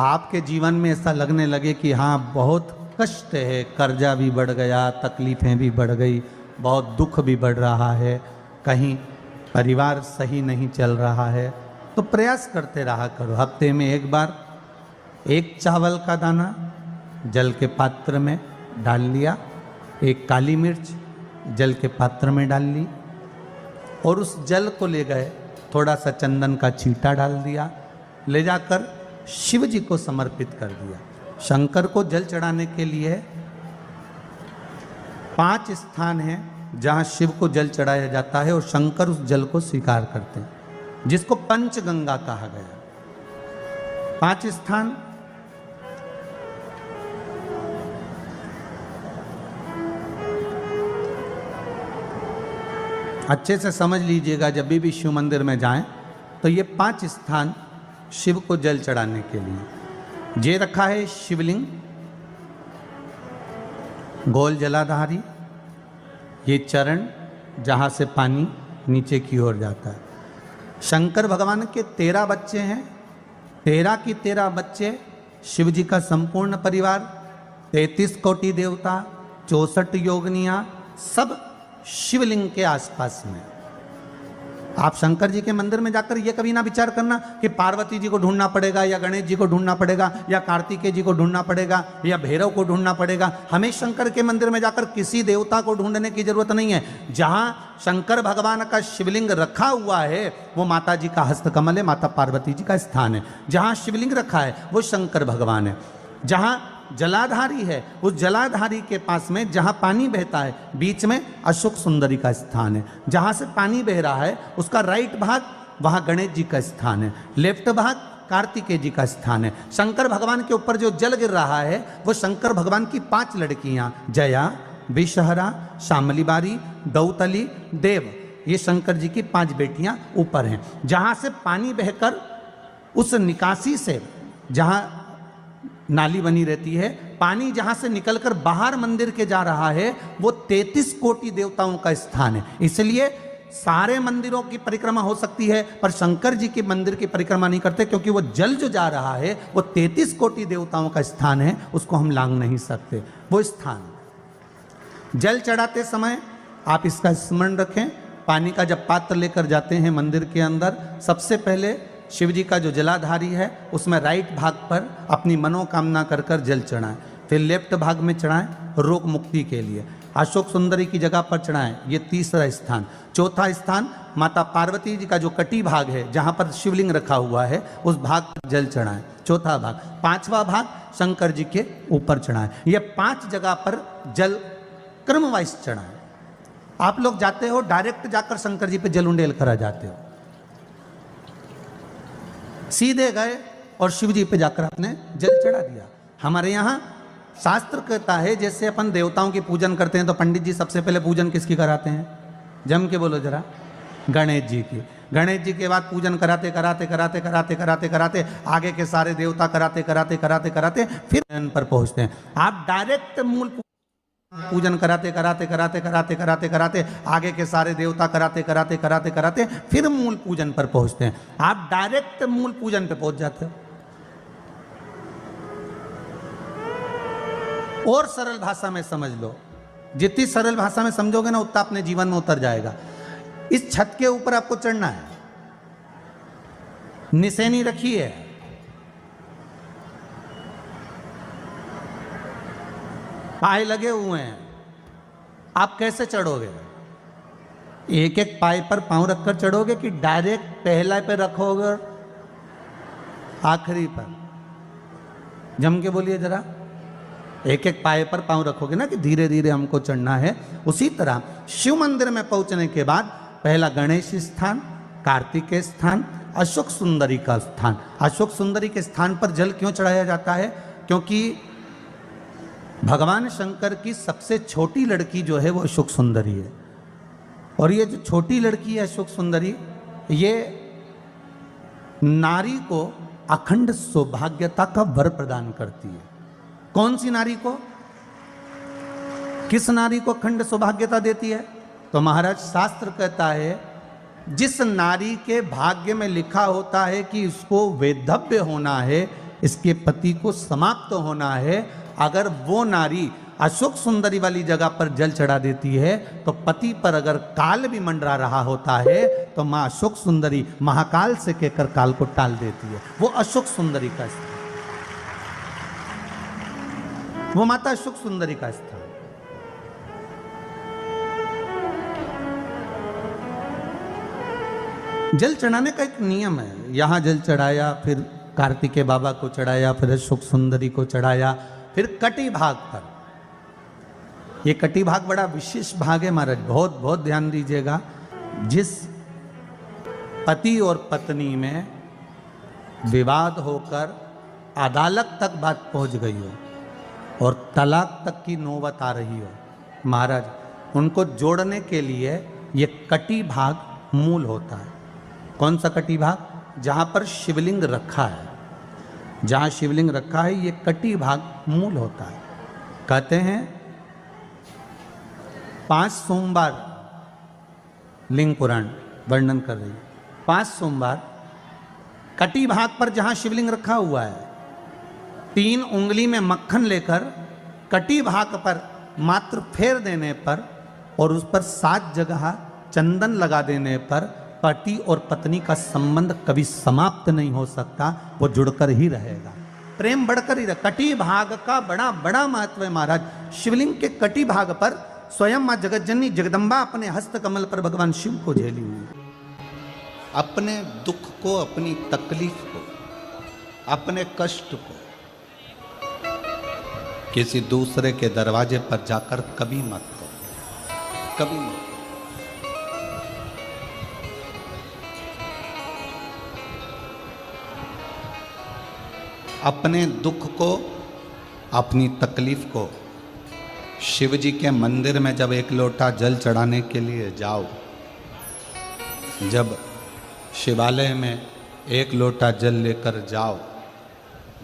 आपके जीवन में ऐसा लगने लगे कि हाँ बहुत कष्ट है, कर्जा भी बढ़ गया, तकलीफ़ें भी बढ़ गई, बहुत दुख भी बढ़ रहा है, कहीं परिवार सही नहीं चल रहा है, तो प्रयास करते रहा करो। हफ्ते में एक बार एक चावल का दाना जल के पात्र में डाल लिया, एक काली मिर्च जल के पात्र में डाल ली और उस जल को ले गए, थोड़ा सा चंदन का छींटा डाल दिया, ले जाकर शिव जी को समर्पित कर दिया। शंकर को जल चढ़ाने के लिए 5 स्थान हैं जहाँ शिव को जल चढ़ाया जाता है और शंकर उस जल को स्वीकार करते हैं, जिसको पंचगंगा कहा गया। 5 स्थान अच्छे से समझ लीजिएगा, जब भी शिव मंदिर में जाएं तो ये 5 स्थान शिव को जल चढ़ाने के लिए ये रखा है। शिवलिंग, गोल जलाधारी, ये चरण जहाँ से पानी नीचे की ओर जाता है। शंकर भगवान के 13 बच्चे हैं, 13 की 13 बच्चे, शिव जी का संपूर्ण परिवार, 33 कोटि देवता, 64 योगनियाँ, सब शिवलिंग के आसपास में। आप शंकर जी के मंदिर में जाकर ये कभी ना विचार करना कि पार्वती जी को ढूंढना पड़ेगा या गणेश जी को ढूंढना पड़ेगा या कार्तिकेय जी को ढूंढना पड़ेगा या भैरव को ढूंढना पड़ेगा। हमें शंकर के मंदिर में जाकर किसी देवता को ढूंढने की जरूरत नहीं है। जहां शंकर भगवान का शिवलिंग रखा हुआ है वो माता जी का हस्तकमल है, माता पार्वती जी का स्थान है। जहां शिवलिंग रखा है वो शंकर भगवान है। जहां जलाधारी है उस जलाधारी के पास में जहाँ पानी बहता है बीच में अशोक सुंदरी का स्थान है। जहाँ से पानी बह रहा है उसका राइट भाग वहाँ गणेश जी का स्थान है, लेफ्ट भाग कार्तिकेय जी का स्थान है। शंकर भगवान के ऊपर जो जल गिर रहा है वो शंकर भगवान की 5 लड़कियाँ जया, विषहरा, शामली बारी, दौतली, देव, ये शंकर जी की 5 बेटियाँ ऊपर हैं। जहाँ से पानी बहकर उस निकासी से, जहाँ नाली बनी रहती है, पानी जहां से निकलकर बाहर मंदिर के जा रहा है वो 33 कोटि देवताओं का स्थान है। इसलिए सारे मंदिरों की परिक्रमा हो सकती है पर शंकर जी के मंदिर की परिक्रमा नहीं करते, क्योंकि वो जल जो जा रहा है वो 33 कोटि देवताओं का स्थान है, उसको हम लांघ नहीं सकते। वो स्थान जल चढ़ाते समय आप इसका स्मरण रखें। पानी का जब पात्र लेकर जाते हैं मंदिर के अंदर, सबसे पहले शिव जी का जो जलाधारी है उसमें राइट भाग पर अपनी मनोकामना कर कर जल चढ़ाएं, फिर लेफ्ट भाग में चढ़ाएं रोग मुक्ति के लिए। अशोक सुंदरी की जगह पर चढ़ाएं, ये 3रा स्थान। 4था स्थान माता पार्वती जी का जो कटी भाग है जहाँ पर शिवलिंग रखा हुआ है उस भाग पर जल चढ़ाएं, 4था भाग। 5वां भाग शंकर जी के ऊपर चढ़ाएं। ये 5 जगह पर जल क्रमवाइज चढ़ाएं। आप लोग जाते हो डायरेक्ट जाकर शंकर जी पे जल उंडेल करा जाते हो, सीधे गए और शिव जी पे जाकर आपने जल चढ़ा दिया। हमारे यहाँ शास्त्र कहता है जैसे अपन देवताओं की पूजन करते हैं तो पंडित जी सबसे पहले पूजन किसकी कराते हैं? जम के बोलो जरा, गणेश जी की। गणेश जी के बाद पूजन कराते कराते कराते कराते कराते कराते आगे के सारे देवता कराते कराते कराते कराते फिर इन पर पहुँचते हैं। आप डायरेक्ट मूल पूजन कराते कराते कराते कराते कराते कराते आगे के सारे देवता कराते कराते कराते कराते फिर मूल पूजन पर पहुंचते हैं। आप डायरेक्ट मूल पूजन पे पहुंच जाते हो। और सरल भाषा में समझ लो, जितनी सरल भाषा में समझोगे ना उतना अपने जीवन में उतर जाएगा। इस छत के ऊपर आपको चढ़ना है, निशानी रखी है, पाए लगे हुए हैं, आप कैसे चढ़ोगे? एक एक पाए पर पांव रखकर चढ़ोगे कि डायरेक्ट पहला पे रखोगे आखिरी पर? जम के बोलिए जरा। एक एक पाए पर पांव रखोगे ना कि धीरे धीरे हमको चढ़ना है। उसी तरह शिव मंदिर में पहुंचने के बाद पहला गणेश स्थान, कार्तिकेय स्थान, अशोक सुंदरी का स्थान। अशोक सुंदरी के स्थान पर जल क्यों चढ़ाया जाता है? क्योंकि भगवान शंकर की सबसे छोटी लड़की जो है वो अशोक सुंदरी है। और ये जो छोटी लड़की है अशोक सुंदरी, ये नारी को अखंड सौभाग्यता का वर प्रदान करती है। कौन सी नारी को? किस नारी को अखंड सौभाग्यता देती है? तो महाराज शास्त्र कहता है जिस नारी के भाग्य में लिखा होता है कि इसको वैधव्य होना है, इसके पति को समाप्त होना है। अगर वो नारी अशोक सुंदरी वाली जगह पर जल चढ़ा देती है तो पति पर अगर काल भी मंडरा रहा होता है तो माँ अशोक सुंदरी महाकाल से कहकर काल को टाल देती है। वो अशोक सुंदरी का स्थान, वो माता अशोक सुंदरी का स्थान। जल चढ़ाने का एक नियम है। यहां जल चढ़ाया, फिर कार्तिकेय बाबा को चढ़ाया, फिर अशोक सुंदरी को चढ़ाया, फिर कटी भाग पर। ये कटी भाग बड़ा विशेष भाग है महाराज, बहुत बहुत ध्यान दीजिएगा। जिस पति और पत्नी में विवाद होकर अदालत तक बात पहुंच गई हो और तलाक तक की नौबत आ रही हो, महाराज उनको जोड़ने के लिए ये कटी भाग मूल होता है। कौन सा कटी भाग? जहां पर शिवलिंग रखा है, जहां शिवलिंग रखा है ये कटी भाग मूल होता है। कहते हैं 5 सोमवार, लिंग पुराण वर्णन कर रही है, 5 सोमवार कटी भाग पर जहां शिवलिंग रखा हुआ है, 3 उंगली में मक्खन लेकर कटी भाग पर मात्र फेर देने पर और उस पर 7 जगह चंदन लगा देने पर पति और पत्नी का संबंध कभी समाप्त नहीं हो सकता, वो जुड़कर ही रहेगा, प्रेम बढ़कर ही रहेगा। कटी भाग का बड़ा बड़ा महत्व है महाराज। शिवलिंग के कटी भाग पर स्वयं मां जगतजननी जगदम्बा अपने हस्त कमल पर भगवान शिव को झेली हुई, अपने दुख को, अपनी तकलीफ को, अपने कष्ट को किसी दूसरे के दरवाजे पर जाकर कभी मत करो, कभी मत। अपने दुख को, अपनी तकलीफ को शिव जी के मंदिर में जब 1 लोटा जल चढ़ाने के लिए जाओ, जब शिवालय में 1 लोटा जल लेकर जाओ,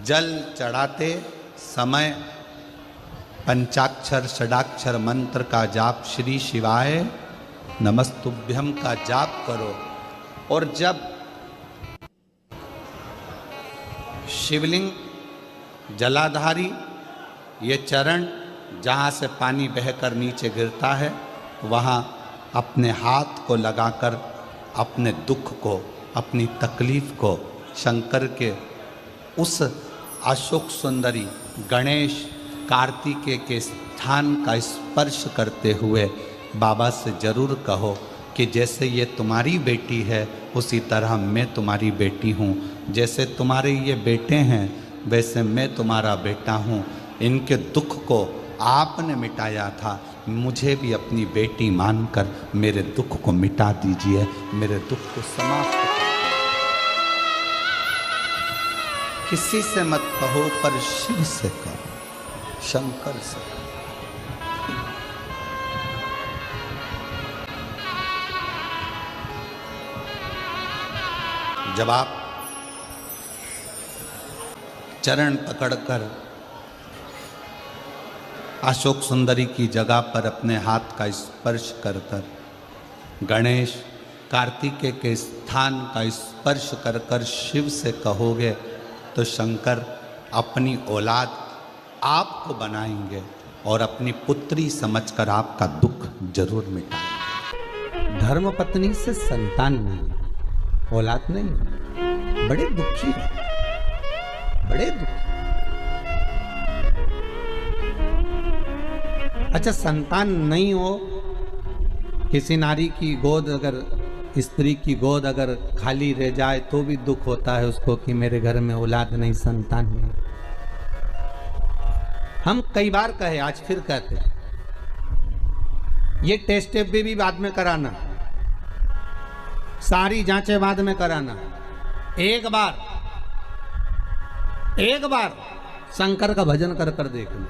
जल चढ़ाते समय पंचाक्षर षडाक्षर मंत्र का जाप, श्री शिवाय नमस्तुभ्यम का जाप करो। और जब शिवलिंग जलाधारी ये चरण जहाँ से पानी बहकर नीचे गिरता है, वहाँ अपने हाथ को लगाकर अपने दुख को, अपनी तकलीफ को शंकर के उस अशोक सुंदरी गणेश कार्तिकेय के स्थान का स्पर्श करते हुए बाबा से जरूर कहो कि जैसे ये तुम्हारी बेटी है उसी तरह मैं तुम्हारी बेटी हूँ, जैसे तुम्हारे ये बेटे हैं वैसे मैं तुम्हारा बेटा हूँ। इनके दुख को आपने मिटाया था, मुझे भी अपनी बेटी मानकर मेरे दुख को मिटा दीजिए, मेरे दुख को समाप्त कर। किसी से मत कहो पर शिव से कहो, शंकर से। जब आप चरण पकड़कर अशोक सुंदरी की जगह पर अपने हाथ का स्पर्श कर कर, गणेश कार्तिकेय के स्थान का स्पर्श कर कर शिव से कहोगे तो शंकर अपनी औलाद आपको बनाएंगे और अपनी पुत्री समझकर आपका दुख जरूर मिटाएंगे। धर्म पत्नी से संतान नहीं, औलाद नहीं, बड़े दुखी, बड़े दुखी। अच्छा, संतान नहीं हो, किसी नारी की गोद अगर, स्त्री की गोद अगर खाली रह जाए तो भी दुख होता है उसको कि मेरे घर में औलाद नहीं, संतान नहीं। हम कई बार कहे, आज फिर कहते हैं, ये टेस्ट भी बाद में कराना, सारी जांचें बाद में कराना। एक बार शंकर का भजन कर कर देखना।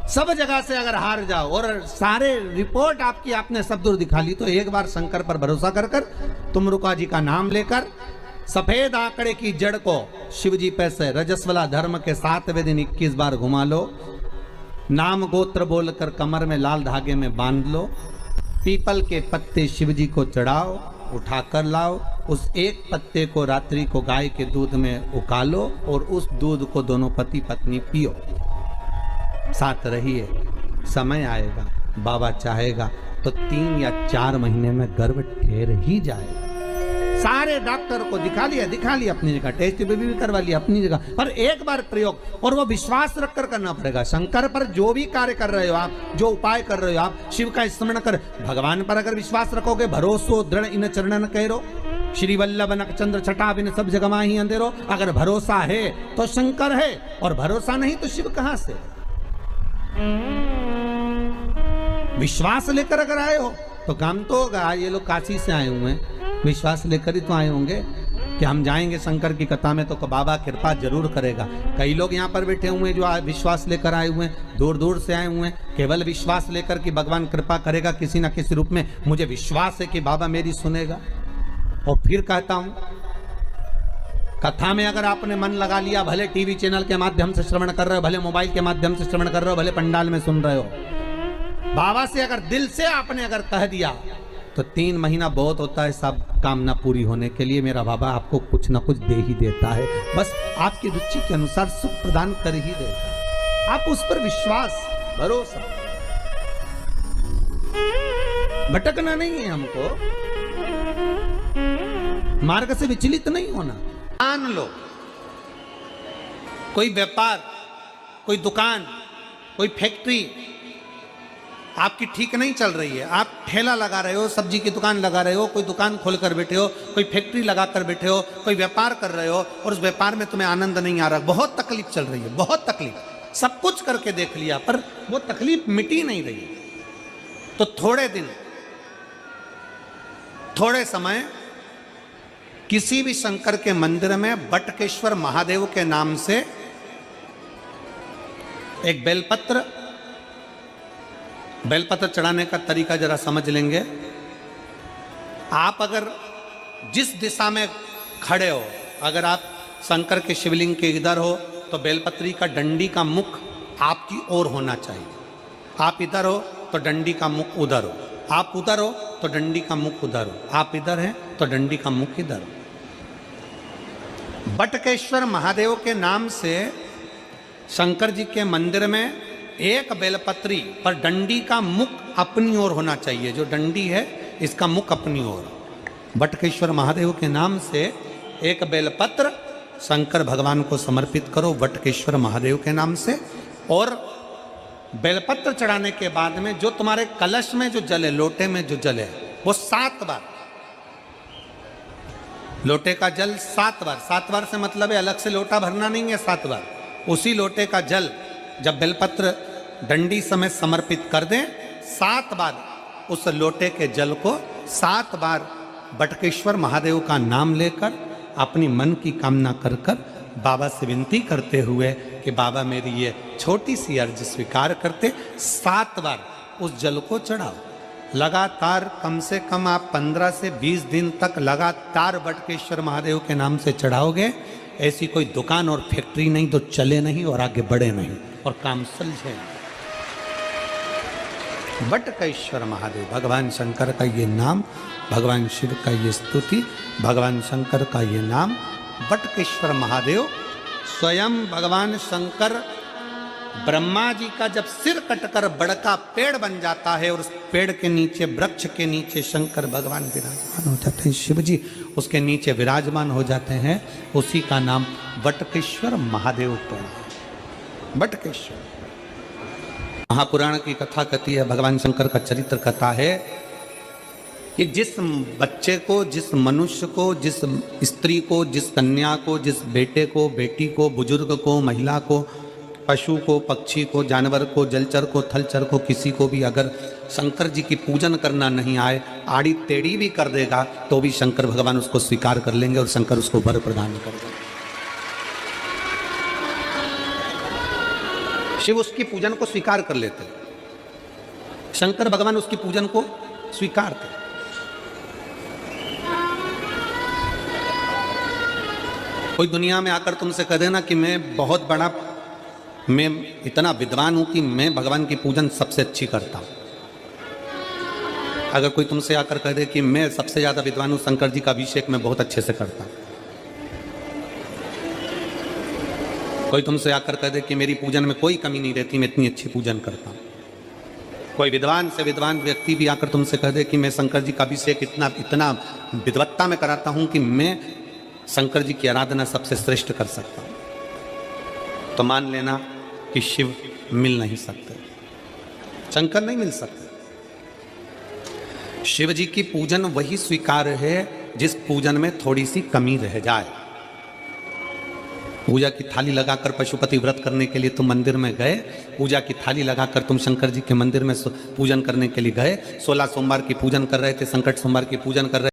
सब जगह से अगर हार जाओ और सारे रिपोर्ट आपकी आपने सब दूर दिखा ली तो एक बार शंकर पर भरोसा कर कर तुमरुका जी का नाम लेकर सफेद आंकड़े की जड़ को शिव जी पे से रजस्वला धर्म के 7वें दिन 21 बार घुमा लो। नाम गोत्र बोलकर कमर में लाल धागे में बांध लो। पीपल के पत्ते शिव जी को चढ़ाओ, उठा कर लाओ। उस एक पत्ते को रात्रि को गाय के दूध में उकालो और उस दूध को दोनों पति पत्नी पियो, साथ रहिए। समय आएगा, बाबा चाहेगा तो 3 या 4 महीने में गर्भ ठहर ही जाएगा। सारे डॉक्टर को दिखा लिया अपनी जगह, टेस्ट भी करवा लिया अपनी जगह, पर एक बार प्रयोग, और वो विश्वास रखकर करना पड़ेगा। शंकर पर जो भी कार्य कर रहे हो आप, जो उपाय कर रहे हो आप, शिव का स्मरण कर, भगवान पर अगर विश्वास रखोगे, भरोसो दृढ़ इन चरणन करो, श्री वल्लभ नख चंद्र छटा बिन सब जगह माही अंधेरो। अगर भरोसा है तो शंकर है, और भरोसा नहीं तो शिव कहां से। विश्वास लेकर अगर आए हो तो काम तो होगा। ये लोग काशी से आए हुए हैं, विश्वास लेकर ही तो आए होंगे कि हम जाएंगे शंकर की कथा में तो बाबा कृपा जरूर करेगा। कई लोग यहाँ पर बैठे हुए हैं जो विश्वास लेकर आए हुए हैं, दूर दूर से आए हुए हैं, केवल विश्वास लेकर कि भगवान कृपा करेगा किसी न किसी रूप में, मुझे विश्वास है कि बाबा मेरी सुनेगा। और फिर कहता हूं, कथा में अगर आपने मन लगा लिया, भले टीवी चैनल के माध्यम से श्रवण कर रहे हो, भले मोबाइल के माध्यम से श्रवण कर रहे हो, भले पंडाल में सुन रहे हो, बाबा से अगर दिल से आपने अगर कह दिया तो 3 महीना बहुत होता है सब कामना पूरी होने के लिए। मेरा बाबा आपको कुछ ना कुछ दे ही देता है, बस आपकी रुचि के अनुसार सुख प्रदान कर ही देता है। आप उस पर विश्वास, भरोसा, भटकना नहीं है हमको, मार्ग से विचलित नहीं होना। मान लो कोई व्यापार, कोई दुकान, कोई फैक्ट्री आपकी ठीक नहीं चल रही है, आप ठेला लगा रहे हो, सब्जी की दुकान लगा रहे हो, कोई दुकान खोल कर बैठे हो, कोई फैक्ट्री लगा कर बैठे हो, कोई व्यापार कर रहे हो और उस व्यापार में तुम्हें आनंद नहीं आ रहा, बहुत तकलीफ चल रही है, बहुत तकलीफ, सब कुछ करके देख लिया पर वो तकलीफ मिटी नहीं रही, तो थोड़े दिन, थोड़े समय किसी भी शंकर के मंदिर में बटकेश्वर महादेव के नाम से एक बेलपत्र चढ़ाने का तरीका जरा समझ लेंगे। आप अगर जिस दिशा में खड़े हो, अगर आप शंकर के शिवलिंग के इधर हो तो बेलपत्री का डंडी का मुख आपकी ओर होना चाहिए। आप इधर हो तो डंडी का मुख उधर हो, आप उधर हो तो डंडी का मुख उधर हो, आप इधर हैं तो डंडी का मुख इधर हो। बटकेश्वर महादेव के नाम से शंकर जी के मंदिर में एक बेलपत्री पर डंडी का मुख अपनी ओर होना चाहिए, जो डंडी है इसका मुख अपनी ओर। बटकेश्वर महादेव के नाम से एक बेलपत्र शंकर भगवान को समर्पित करो बटकेश्वर महादेव के नाम से, और बेलपत्र चढ़ाने के बाद में जो तुम्हारे कलश में जो जल है, लोटे में जो जल है, वो 7 बार, लोटे का जल 7 बार, 7 बार से मतलब है अलग से लोटा भरना नहीं है, 7 बार उसी लोटे का जल जब बेलपत्र डंडी समेत समर्पित कर दें, 7 बार उस लोटे के जल को 7 बार बटकेश्वर महादेव का नाम लेकर अपनी मन की कामना कर कर बाबा से विनती करते हुए कि बाबा मेरी ये छोटी सी अर्ज स्वीकार करते, 7 बार उस जल को चढ़ाओ। लगातार कम से कम आप 15 से 20 दिन तक लगातार बटकेश्वर महादेव के नाम से चढ़ाओगे, ऐसी कोई दुकान और फैक्ट्री नहीं तो चले नहीं और आगे बढ़े नहीं और काम सुलझे। बटकेश्वर महादेव, भगवान शंकर का ये नाम, भगवान शिव का ये स्तुति, भगवान शंकर का ये नाम बटकेश्वर महादेव। स्वयं भगवान शंकर ब्रह्मा जी का जब सिर कटकर बड़का पेड़ बन जाता है और उस पेड़ के नीचे, वृक्ष के नीचे शंकर भगवान विराजमान हो जाते हैं, शिव जी उसके नीचे विराजमान हो जाते हैं, उसी का नाम बटकेश्वर महादेव पड़ा। बटकेश्वर महापुराण की कथा कहती है, भगवान शंकर का चरित्र कथा है कि जिस बच्चे को, जिस मनुष्य को, जिस स्त्री को, जिस कन्या को, जिस बेटे को, बेटी को, बुजुर्ग को, महिला को, पशु को, पक्षी को, जानवर को, जलचर को, थलचर को, किसी को भी अगर शंकर जी की पूजन करना नहीं आए, आड़ी टेढ़ी भी कर देगा तो भी शंकर भगवान उसको स्वीकार कर लेंगे और शंकर उसको वर प्रदान कर देंगे। शिव उसकी पूजन को स्वीकार कर लेते, शंकर भगवान उसकी पूजन को स्वीकार करते। कोई दुनिया में आकर तुमसे कह देना कि मैं बहुत बड़ा, मैं इतना विद्वान हूं कि मैं भगवान की पूजन सबसे अच्छी करता हूं, अगर कोई तुमसे आकर कह दे कि मैं सबसे ज्यादा विद्वान हूं, शंकर जी का अभिषेक मैं बहुत अच्छे से करता हूं। कोई तुमसे आकर कह दे कि मेरी पूजन में कोई कमी नहीं रहती, मैं इतनी अच्छी पूजन करता हूं। कोई विद्वान से विद्वान व्यक्ति भी आकर तुमसे कह दे कि मैं शंकर जी का अभिषेक इतना विद्वत्ता में कराता हूं कि मैं शंकर जी की आराधना सबसे श्रेष्ठ कर सकता हूं, तो मान लेना कि शिव मिल नहीं सकते, शंकर नहीं मिल सकते। शिव जी की पूजन वही स्वीकार्य है जिस पूजन में थोड़ी सी कमी रह जाए। पूजा की थाली लगाकर पशुपति व्रत करने के लिए तुम मंदिर में गए, पूजा की थाली लगाकर तुम शंकर जी के मंदिर में पूजन करने के लिए गए, 16 सोमवार की पूजन कर रहे थे, संकट सोमवार की पूजन कर रहे